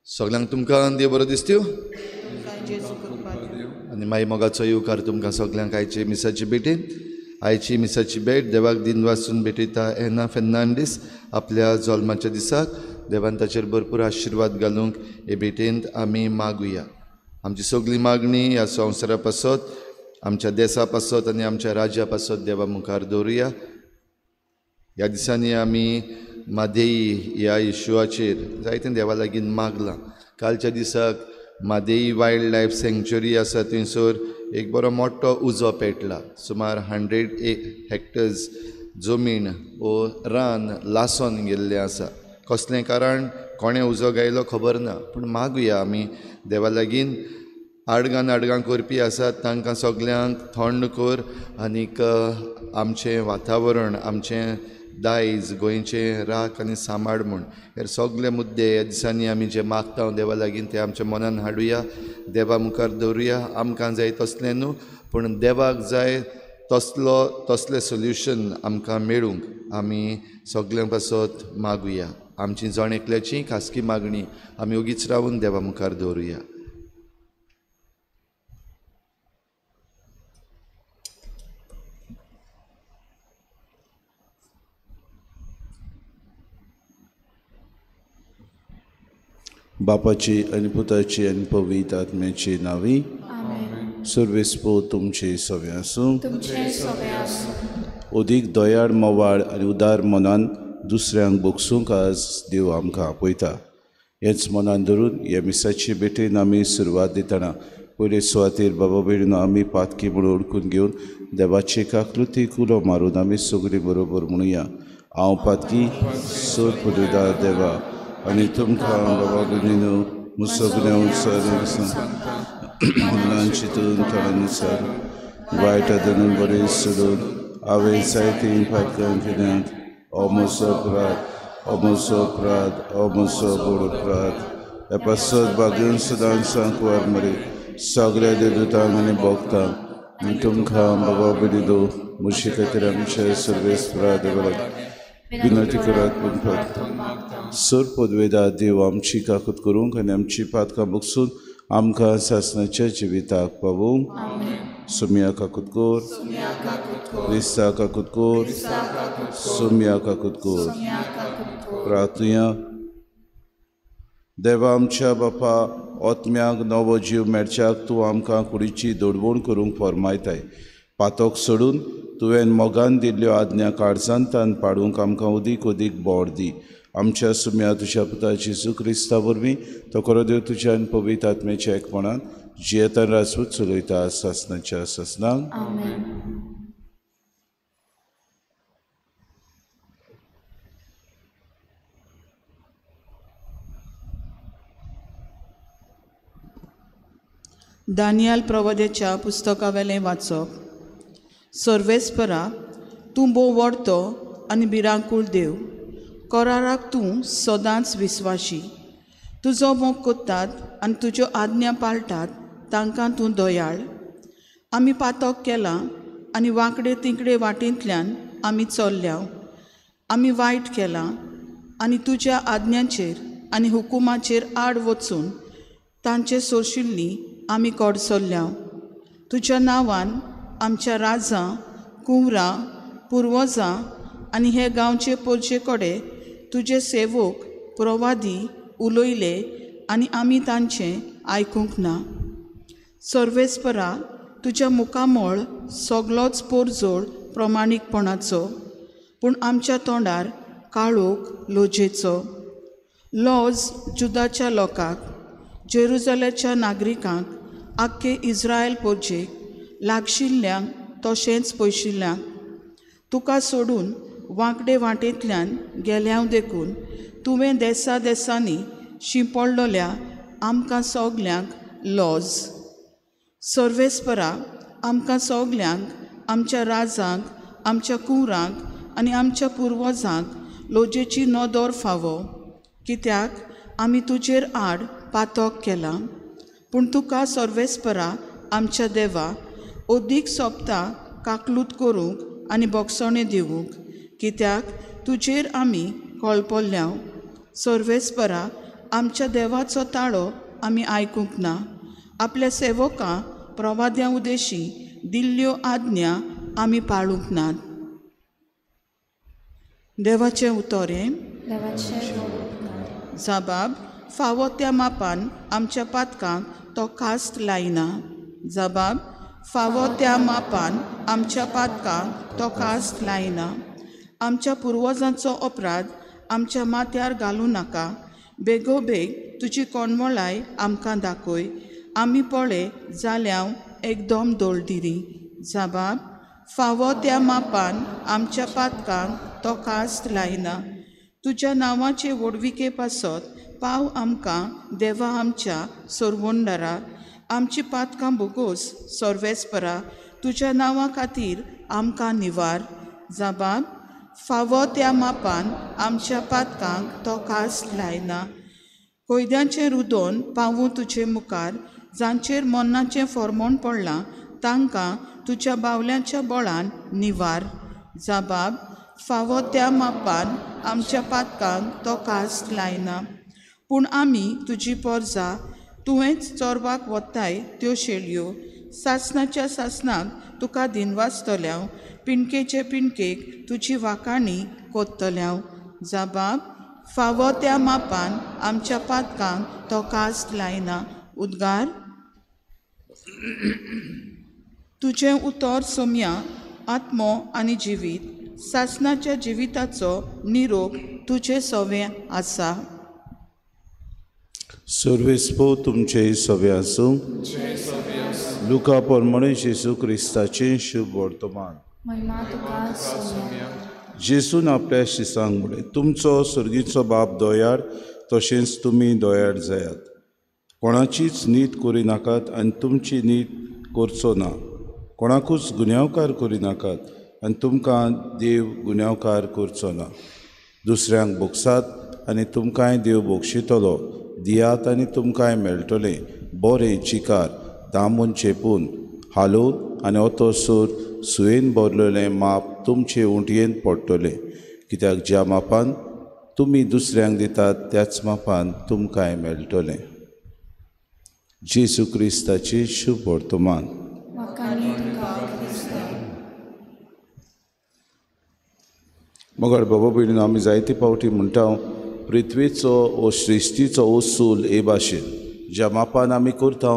सगळ्यांक तुमकां देव बरो दिसत्यो आनी मागीर मोगाचो येवकार तुमकां सगळ्यांक आयचे मिसाची भेटेन. आयची मिसाची भेट देवाक दिन वाचून भेटयता एना फेर्नांडीस आपल्या जल्माच्या दिसाक. देवान ताचेर भरपूर आशिर्वाद घालूंक हे भेटेंत आमी मागुया. आमची सगळी मागणी ह्या संवसारा पासत, आमच्या देशा पासत आनी आमच्या राज्या पासत देवा मुखार दवरुया. ह्या दिसांनी आमी मादेई ह्या इशुआचेर जायते देवा लागीं मागलां. कालच्या दिसाक मादेई वायल्ड लायफ सँक्च्युरी आसा थंयसर एक बरो मोठो उजो पेटला. सुमार 100 हेक्टर्स जमीन वो रान लासोन गेल्लें आसा. कसलें कारण कोणें उजो गायलो खबर ना, पूण मागुया आमी देवा लागीं. आडगां करपी आसात तांकां सगल्यांक थंड कर आनीक आमचें वातावरण, आमचें दायज गोंयचें राख आनी सांबाळ म्हूण हे सगळे मुद्दे ह्या दिसांनी आमी जे मागता देवा लागीं ते आमच्या मनान हाडुया, देवा मुखार दवरुया. आमकां जाय तसलें न्हू, पूण देवाक जाय तसलें सोल्युशन आमकां मेळूंक आमी सगळ्यां पासत मागुया. आमची जण एकल्याची खासगी मागणी आमी ओगीच रावून देवा मुखार दवरुया. बापाची आनी पुताची आनी पवित्र आत्म्याची नांवी. सर्वेस्पो तुमचे सवे आसूं. ओदीक दोयाळ मोवाळ आनी उदार मनान दुसऱ्यांक बोगसूंक आज देव आमकां आपयता. हेच मनान धरून ह्या मिसाची भेटेन आमी सुरवात दितना पयले सुवातेर बाबा भयणीनो आमी पातकी म्हणून ओळखून घेवन देवाची काकृतीक उलो मारून आमी सगळीं बरोबर म्हणुया. हांव पातकी सोर पदवीदार देवा आनी तुमकां बाबा भयणीनो मुसगण्या मनान चिंतून थळानुसार वायट आदरून बरें सोडून हांवें जायतीं पातकां केल्यांत अमोसो बोड अपराध ह्या पासत बागून सदांच सांग वार मरे सगळ्या देवदूतांक आनी भोगतांक आनी तुमकां बाबा भयणीनो म्हजे खातीर आमचे सर्वेस्परा देवाक विनंती करात म्हणटात. सर पदवेदार देव आमची काकूत करूंक आनी आमची पातकां बगसून आमकां सासणाच्या जिविताक पावूंक. सुम्या काकूत कोर, क्रिस्ता काकूत कोर, सुम्या काकूत कोर. प्रार्थुया. देवा आमच्या बापा ओतम्याक नवो जीव मेळच्याक तूं आमकां कुडीची दडवण करूंक फरमायताय. पातोक सोडून तुवें मोगान दिल्ल्यो आज्ञा काळजांतान पाडूंक आमकां ओदीक बोड दी. आमच्या सुम्या तुज्या पुता जेजू क्रिस्ता वरवीं तो खरो देव तुज्या आनी पवित्र आत्म्याच्या एकपणान जियेतान राजपूत चलयता सासणाच्या सासणांक. दानियल प्रवदेच्या पुस्तका वेलें वाचप. सर्वेस्परा तूं भोव व्हडतो आनी भिरांकूळ देव. कोराराक तूं सदांच विस्वाशी. तुजो मोग कोत्तात आनी तुज्यो आज्ञा पाळटात तांकां तूं दोयाळ. आमी पातोक केलां आनी वांकडे तिंकडे वाटेंतल्यान आमी चल्ल्या. आमी वायट केलां आनी तुज्या आज्ञांचेर आनी हुकुमाचेर आड वचून तांचे सोरशिल्ली आमी कोडसरल्या. तुज्या नांवान आमच्या राजां, कुंवरां, पुर्वजां आनी हे गांवचे पोरचे कोडे तुजे सेवक प्रवादी उलयले आनी आमी तांचें आयकूंक ना. सर्वेस्परा, तुज्या मुखामोळ सगलोच पोरजोळ प्रमाणीकपणाचो, पूण आमच्या तोंडार काळोख लोजेचो. लॉज जुदाच्या लोकांक, जेरुजलेच्या नागरिकांक, आख्खे इस्रायल पोरचेक, लागशिल्ल्यांक तशेंच पयशिल्ल्यांक, तुका सोडून वांकडे वाटेंतल्यान गेल्यांक देखून तुवें देसा देसांनी शिंपडलोल्या आमकां सगल्यांक लॉज. सर्वेस्परा, आमकां सगल्यांक, आमच्या राजांक, आमच्या कुंवरांक आनी आमच्या पुर्वजांक लोजेची नदर फावो, कित्याक आमी तुजेर आड पातक केलां. पूण तुका सर्वेस्परा आमच्या देवा ओदीक सोंपता काकलूत करूंक आनी बोगसणें दिवूंक, कित्याक तुजेर आमी कळपल्ल्या. सर्वेस्परा, आमच्या देवाचो ताळो आमी आयकूंक ना. आपल्या सेवकां प्रवाद्यां उदेशी दिल्ल्यो आज्ञा आमी पाळूंक नात. देवाचें उतोरें. जबाब, फावो त्या मापान आमच्या पातकांक तो कास्त लायना. जबाब, फावो त्या मापान आमच्या पातकांक तो कास्त लायना. आमच्या पुर्वजांचो अपराध आमच्या माथ्यार घालूं नाका. बेगोबेग तुजी कोणवळाय आमकां दाखय. आमी पळे जाल्यार एकदम दोळदिरी. जबाब, फावो त्या मापान आमच्या पातकांक तो कास्त लायना. तुज्या नांवाचे वडविके पासत पाव आमकां देवा आमच्या सोरवोंडारा. आमची पातकां बोगोस सर्वेस्परा, तुज्या नांवा खातीर आमकां निवार. जबाब, फावो त्या मापान आमच्या पातकांक तो कास्त लायना. कोयद्यांचें रुदोन पावूं तुजे मुखार, जांचेर मन्नाचें फॉर्मोण पडलां तांकां तुज्या बावल्यांच्या बळान निवार. जबाब, फावो त्या मापान आमच्या पातकांक तो कास्त लायना. पूण आमी तुजी पोरजां, तुवेंच चोरवाक वताय त्यो शेळयो. सासणाच्या सासणाक तुका दिनवासतल्या, पिणकेचे पिणकेक तुजी वाकाणी कोत्तल्या. जबाब, फावो त्या मापान आमच्या पातकांक तो कास्त लायना. उद्गार. तुजें उतर सोम्या आत्मो आनी जिवीत. सासणाच्या जिविताचो निरोप तुजे सवें आसा. सर्वेस्पो तुमचे सवे आसूं. लुका पोरमणे जेजू क्रिस्ताचें शुभ वर्तमान. जेजून आपल्या शिसांक म्हणलें, तुमचो सुर्गीचो बाप दोयाड तशेंच तुमी दोयाड जायात. कोणाचीच नीत करिनाकात आनी तुमची नीत करचो ना. कोणाकूच गुन्यांवकार करिनाकात आनी तुमकां देव गुन्यांवकार करचो ना. दुसऱ्यांक बोगसात आनी तुमकांय देव बोगशितलो. दियात आनी तुमकांय मेळटलें. बरें चिकार दामून चेपून हालोवन आनी ओतो सूर सुयेन भरलेलें माप तुमचे उंटयेन पडटलें. कित्याक ज्या मापान तुमी दुसऱ्यांक दितात त्याच मापान तुमकांय मेळटलें. जेजू क्रिस्ताचें शुभ वर्तमान. मगर बाबा भयणीनो, आमी जायते फावटी म्हणटा पृथ्वीचो वो सृश्टीचो उसूल हे भाशेन ज्या मापान आमी करता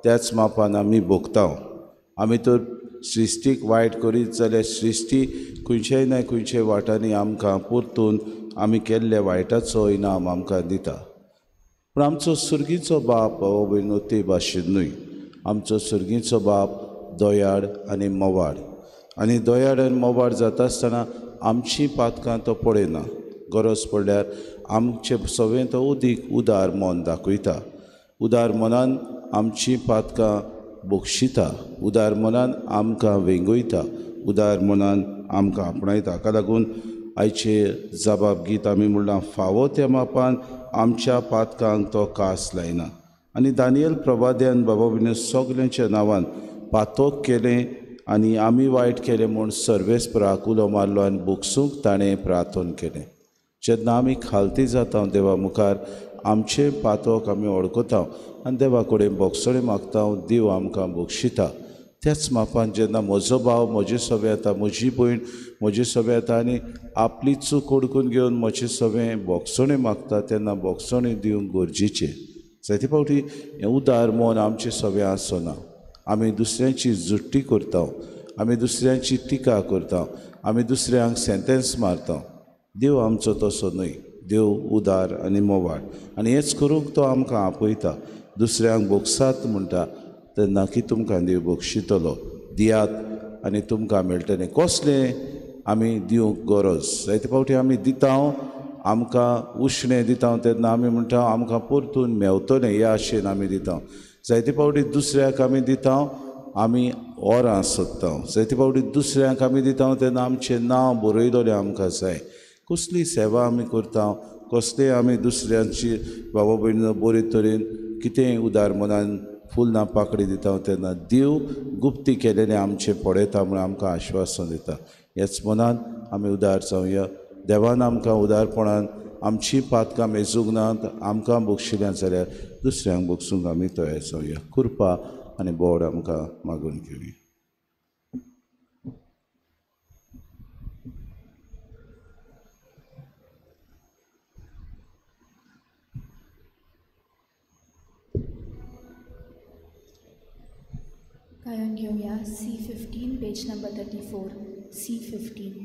त्याच मापान आमी भोगता. आमी तर सृश्टीक वायट करीत जाल्यार सृश्टी खंयच्याय ना खंयच्याय वाटांनी आमकां परतून आमी केल्ल्या वायटाचो इनाम आमकां दिता. पूण आमचो सुर्गीचो बाप बाबा भयणीनो ते भाशेन न्हय. आमचो सुर्गीचो बाप दोयाड आनी मोवाड. आनी दोयाड आनी मोवाड जाता आसतना आमची पातकां तो पळयना. गरज पडल्यार आमचे सवें तो उदीक उदार मन दाखयता. उदार मनान आमची पातकां बोगशिता. उदार मनान आमकां वेंगयता. उदार मनान आमकां आपणायता. हाका लागून आयचे जबाब गीत आमी म्हणलां, फावो त्या मापान आमच्या पातकांक तो कास लायना. आनी दानियल प्रवाद्यान बाबा भयणीनो सगल्यांच्या नांवान पातोक केलें आनी आमी वायट केलें म्हूण सर्वेस्पराक उलो मारलो आनी बोगसूंक ताणें प्रार्थना केलें. जेन्ना आमी खालती जाता देवा मुखार आमचे पातोक आमी वळखता आनी देवा कडेन बोगसणे मागता देव आमकां बक्षिता. त्याच मापान जेन्ना म्हजो भाव म्हजे सोबे येता, म्हजी भयण म्हजे सोबे येता आनी आपली चूक ओडकून घेवन म्हजे सोबे बोगसणे मागता तेन्ना बोगसणे दिवंक गरजेचें. जायते फावटी हें उदार मन आमचे सोबे आसना. आमी दुसऱ्यांची जुट्टी करता, आमी दुसऱ्यांची टिका करता, आमी दुसऱ्यांक सेंटेन्स मारता. देव आमचो तसो न्हय. देव उदार आनी मोवाळ आनी हेंच करूंक तो आमकां आपयता. दुसऱ्यांक बोगसात म्हणटा तेन्ना की तुमकां देव बक्षितलो. दियात आनी तुमकां मेळटलें. कसलें आमी दिवंक गरज. जायते फावटी आमी दिता, आमकां उश्णें दिता तेन्ना आमी म्हणटा आमकां परतून मेवतलें ह्या आशेन आमी दिता. जायते फावटी दुसऱ्याक आमी दिता आमी ओरां सोदता. जायते फावटी दुसऱ्यांक आमी दिता तेन्ना आमचें नांव बरयलोलें आमकां जाय. कसली सेवा आमी करता, कसलें आमी दुसऱ्यांची बाबा भयण बरे तरेन कितेंय उदार मनान फूल ना पाकळी दिता तेन्ना देव गुप्ती केलेलें आमचें पळयता म्हूण आमकां आश्वासन दिता. ह्याच मनान आमी उदार जावया. देवान आमकां उदारपणान आमची पातकां मेजूंक नात. आमकां बक्षिल्यांत जाल्यार दुसऱ्यांक बक्षूंक आमी तयार जावया. कृपा आनी बोड आमकां मागून घेवया. गायन घेऊया C15 पेज नंबर 34. C15.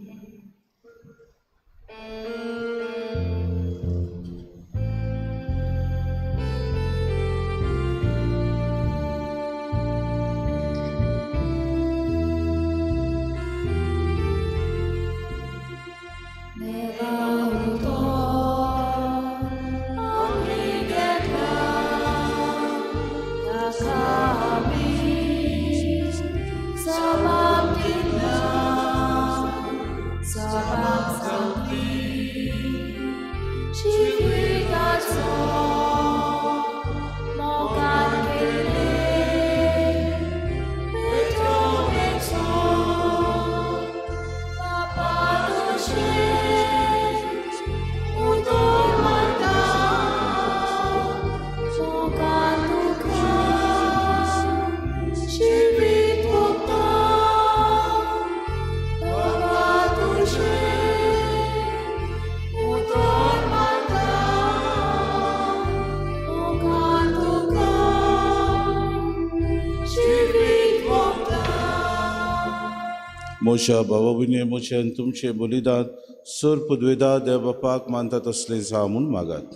मोशा भावा भयणी मोशान तुमचे बलिदान सर पदवेदा देव बापाक मानता तसलें जा म्हूण मागात.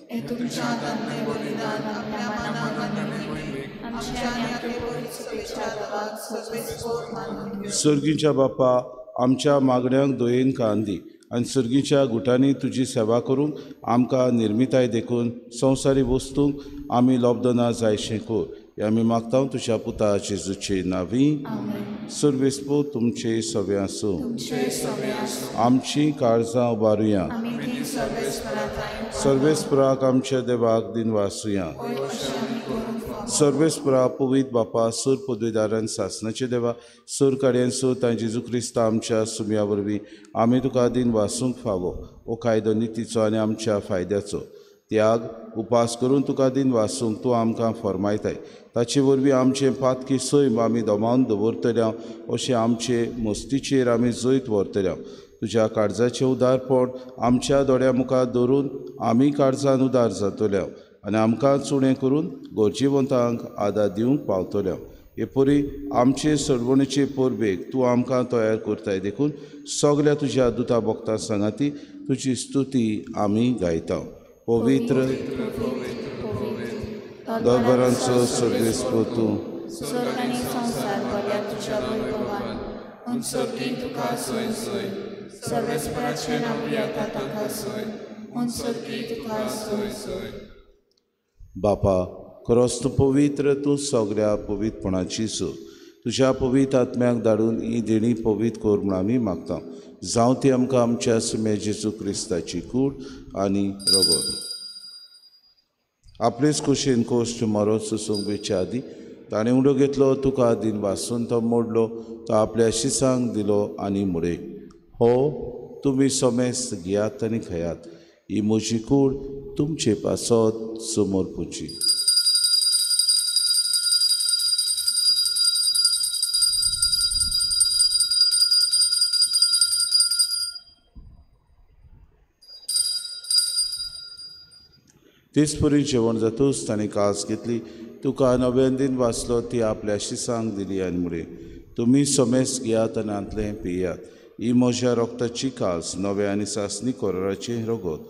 सर्गीच्या बापा आमच्या मागण्यांक दोयेन कांदी आनी सर्गीच्या गुटांनी तुजी सेवा करूंक आमकां निर्मिताय देखून संवसारी वस्तूंक आमी लोबदना जायशें कोर. हे आमी मागता तुज्या पुता जेजूचे नांवी. सर्वेस्पो तुमचे सवे आसूं. आमची काळजां उबारुया. सर्वेस्पराक आमच्या देवाक दिन वासुया. सर्वेस्परा पवित बापा सर पदवीदारान सासणाचे देवा सर काड्यान सो तां जेजू क्रिस्ता आमच्या सुमया वरवीं आमी तुका दिन वासूंक फावो. हो कायदो नितीचो आनी आमच्या फायद्याचो त्याग उपास करून तुका दिन वासूंक तूं आमकां फरमायताय. ताचे वरवीं आमचें पातकी सैम आमी दोमावन दवरतल्या अशें आमचे मस्तीचेर आमी जैत व्हरतल्या. तुज्या काळजाचें उदारपण आमच्या दोळ्या मुखार दवरून आमी काळजान उदार जातल्या आनी आमकां चुणें करून गरजेवंतांक आदार दिवंक पावतल्या. हे परी आमचे सडवणीचे परबेक तूं आमकां तयार करताय देखून सगल्या तुज्या दुता भक्तां सांगाती तुजी स्तुती आमी गायता. पवित्र दरबारांचो सर्वेस्पो तूं स्वर्ग आनी संवसार बऱ्या तुज्या वैभवान उंचोकी तुका सोय सोय. सर्वेस्पराचें नांव येता ताका सोय. उंचोकी तुका सोय सोय. बापा खरोच तूं पवित्र. तूं सगळ्या पवित्रपणाची सो. तुज्या पवित्र आत्म्याक धाडून ही देणी पवित्र कोर म्हूण आमी मागता. जावं ती आमकां आमच्या सुमे जेजू क्रिस्ताची कूड आनी रगत. आपलेच कुशीन कोश्ट मारो सुसूंक बेच्या आदी ताणें उडो घेतलो तुका दिन वासून तो मोडलो तो आपल्या शिसांक दिलो आनी मुडे. हो तुमी सोमेस्त घेयात आनी खयात. ही म्हजी कूड तुमचे पासत समोर पुची. तेच परी जेवण जातूच तांणी कास घेतली. तुका नव्यान दिन वाचलो ती आपल्या शिसांक दिली आनी म्हळे, तुमी सोमेस घेयात आनी आंतलें पियात. ही म्हज्या रोगताची कास, नवे आनी सासणी कोराराचें रगत.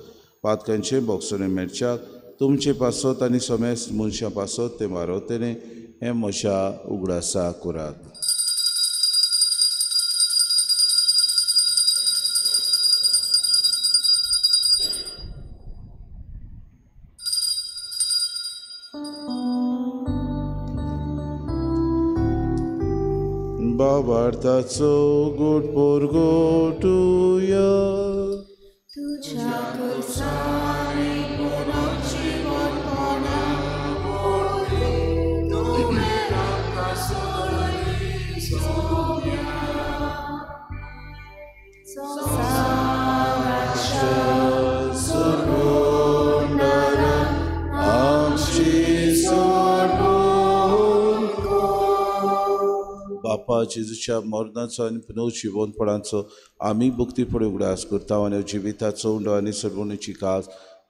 पातकांचे बोगसोने मेरच्याक तुमचे पासत आनी सोमेस मनशां पासत ते मारवतले. हें म्हज्या उगडासा करात. बाबार्थाचो गोड पोरगोटुया. तुझ्या करसानी पुनर्जीवनपणा होली, तुमे रक्ता सोयी सोम्या. संसाराच्या सुरुंडरा आमची सोडून को. बापा जेजूच्या मरणाचो आनी पुनर्जीवनपणाचो आमी भक्तीपणे उगडास करता आनी जिविताचो उंडो आनी सरवणीची कास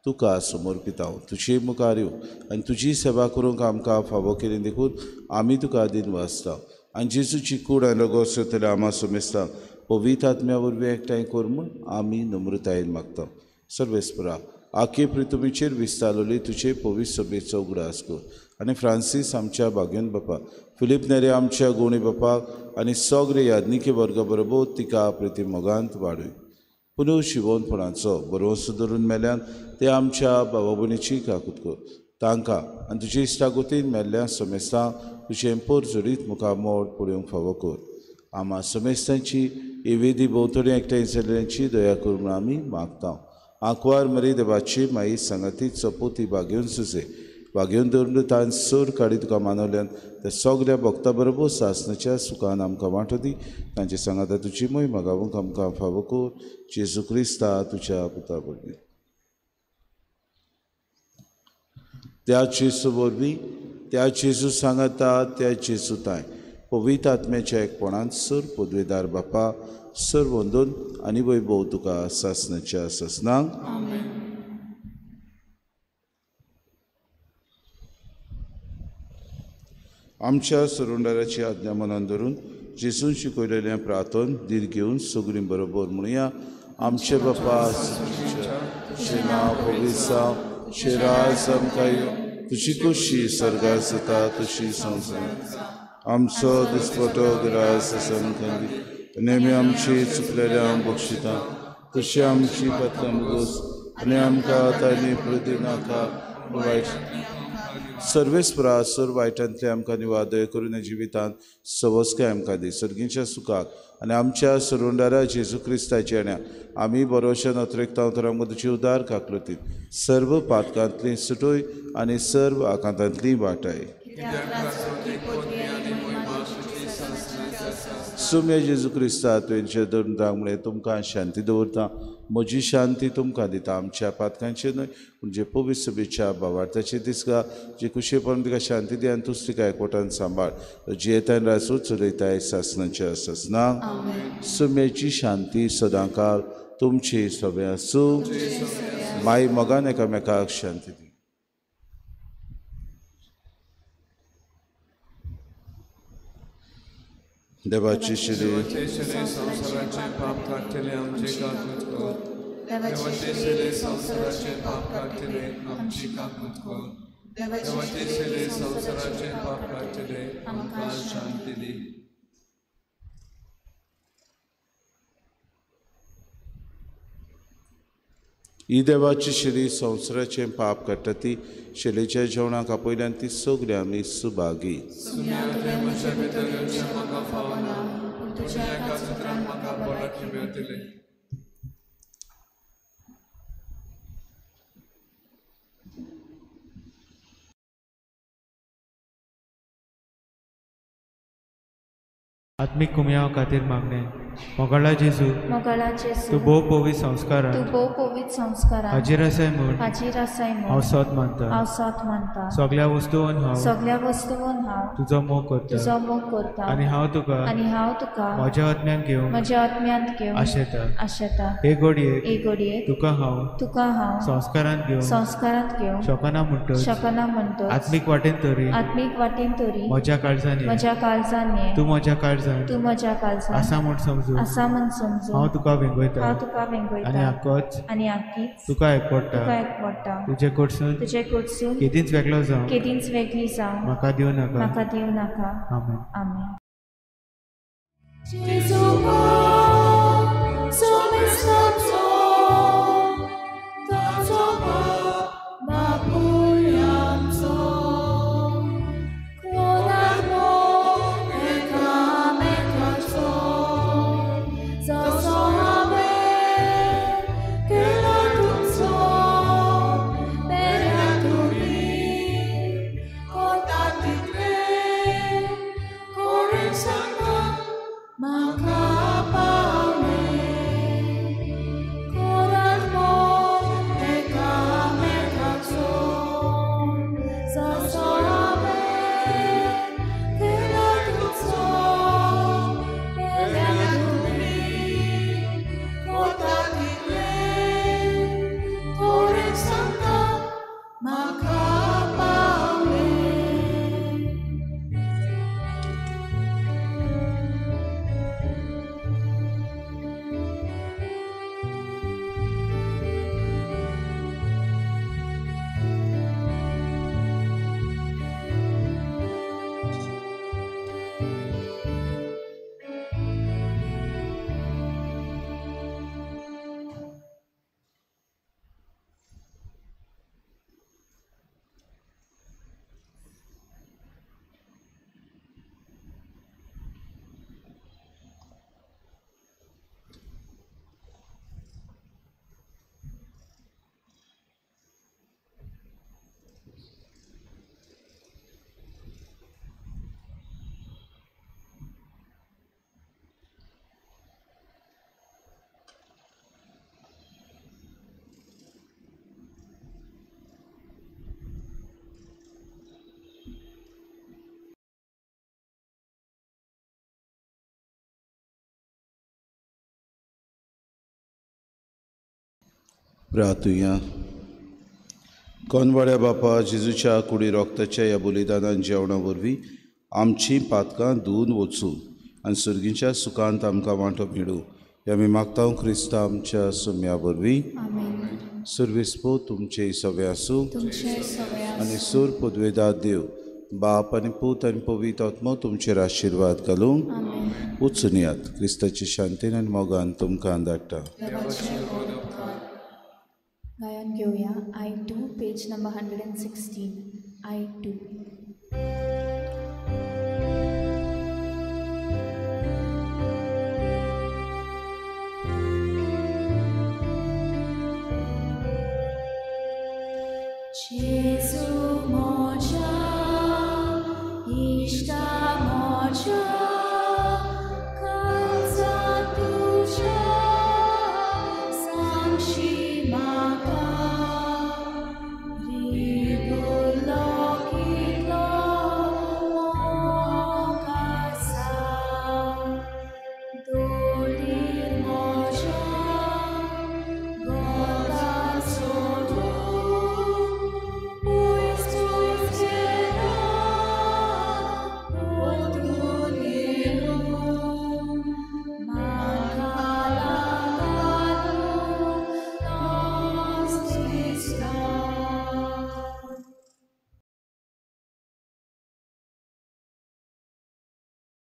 तुका समर्पिता. तुजे मुखार येवं आनी तुजी सेवा करूंक आमकां फावो केली देखून आमी तुका दिन वाचता. आनी जेजूची कूड आनी रगत सोदतले आमा सोमेस्ता पवित्र आत्म्या वरवीं एकठांय कर म्हूण आमी नम्रतायेन मागता. सर्वेस्परा आखे पृथ्वीचेर विस्तारलेली तुजे पवित्र सभेचो उगडास कर आनी फ्रांसीस आमच्या भाग्यन बापा, फिलीप नेरे आमच्या गोणी बापाक आनी सगळे याज्ञिके वर्गा बरोबर तिका प्रिती मोगांत वाडय. पुनर्जीवनपणाचो बरो सुदरून मेल्यान ते आमच्या भावा भयणीची काकूत कर. तांकां आनी तुजे इश्टागोतीन मेल्ल्या समेस्तां तुजें परजोरीत मुखामोड पळोवंक फावो कर. आमा समेस्तांची एवेदी भोंवतणी एकठांय जाल्ल्यांची दया कर म्हूण आमी मागता. आंकवार मरी देवाची माई सांगाती चपोती भाग्योन सुजे भाग्योन दवरून तान सूर काडी तुका मानवल्यान त्या सगळ्या भक्तां बरोबर सासणाच्या सुखान आमकां वांटो दी. तांचे सांगाता तुजी मोहीम गावूंक आमकां फावो कर. जेजू क्रिस्ता तुज्या पुता वरवीं. त्या जेजू वरवीं, त्या जेजू सांगाता, त्या जेजू ताय पवित्र आत्म्याच्या एकपणान सर पदवेदार बापा सर वंदन आनी वैभव तुका सासणाच्या ससनांक. आमच्या सुरुंडाराची आज्ञा मनान धरून जेजून शिकयलेलें प्रार्थन दीर घेवन सगळीं बरोबर म्हणुया. आमचे बापा तुजें नांव पवित्र जावं, तुजें राज आमकां येवं, तुजी कुशी सर्गार जाता तशी संवसारांत. आमचो दिसपटो गिरास आमकां दी नेहमी आमची चुकलेल्यांक बक्षिता तशी आमची पातकां मुगोस आनी आमकां आतांनी प्रती नाका वायट. सर्वेस्परा सर वायटांतले आमकां निवादय करून जिवितांत सवस्काय आमकां दी. सर्गीच्या सुखाक आनी आमच्या सुरुंडारा जेजू क्रिस्ताच्या येण्याक आमी बरोवशेन अत्रेकता तर आमकां तुजी उदार काकलतीन सर्व पातकांतली सुटोय आनी सर्व आकांतांतली वाटाय. सुम्य जेजू क्रिस्ता तुवेंचे धरून रावंक तुमकां शांती दवरता. म्हजी शांती तुमकां दिता. आमच्या पातकांचे न्हय पूण जे पवित्र सभेच्या भावार्थाचे दिसगा जे कुशेपण तिका शांती दी आनी तुज तिका एकवटान सांबाळ. जियेताय रासूं चलयताय सासणाच्या ससनांक. सुम्याची शांती सदांकाळ तुमचे सभे आसूं. माय मोगान एकामेकाक शांती दी. देवाची शिरी संसाराचे पाप काढले आमचे काकूत कर. देवाचे शिरे संसाराचे पाप काढले आमची काकूत कर. देवाचे शिरे संसाराचे पाप काढले आमकां शांती दी. ही देवाची शिरी संवसाराचें पाप काडटा ती शेलेच्या जेवणाक आपयल्यान ती सगळीं आमी सुभागी. आत्मीक कुमयाव खातीर मागणें. मोगाळा जेजू मोगाळा जेजू तूं भोव पवित्र संस्कारान तूं भोव पवित्र संस्कारान हाजीर आसाय म्हूण हाजीर आसाय हांव म्हूण सत मानता हांव सत मानता सगळ्या वस्तूंन हांव सगळ्या वस्तूंन हांव तुजो मोग करता तुजो मोग करता आनी हांव तुका आनी हांव तुका म्हज्या आत्म्यान घेवन म्हज्या आत्म्यांत घेवन आशेता आशेता हे घडयेक हे घडयेक तुका हांव तुका हांव संस्कारान घेवन संस्कारांत घेवन शकना म्हणटच शकना म्हणटच आत्मीक वाटेन तरी आत्मीक वाटेन तरी म्हज्या काळजांनी म्हज्या काळजांनी तूं म्हज्या काळजान तूं म्हज्या काळजांत आसा म्हूण समजून आसा म्हूण समजून हांव तुका वेंगयता हांव तुका आनी वेंगयता आक्कोच आनी आख्खीच तुका एकपडटा तुका एकवडटा तुजे कडसून तुजे कडसून केदींच वेगळो जावं केदींच वेगळी जावं म्हाका दिवं नाका म्हाका दिवं नाका आमेन आमेन प्रार्थुया कोनवाड्या बापा जेजूच्या कुडी रोगताच्या ह्या बलिदानान जेवणा वरवीं आमचीं पातकां धुवन वचूं आनी सर्गीच्या सुखांत आमकां वांटो मेळूं हे आमी मागता क्रिस्ता आमच्या सुम्या वरवीं आमेन सर्वेस्पो तुमचे सवे आसूं तुमचे सगळे आनी सूर पदवेदार देव बाप आनी पूत आनी पवित्र आत्मो तुमचेर आशिर्वाद घालूं आमेन वचून येयात क्रिस्ताचे शांतीन आनी मोगान तुमकां धाडटा गायन घेऊया I2 page number 116 I2 Jesu moja, ishta moja.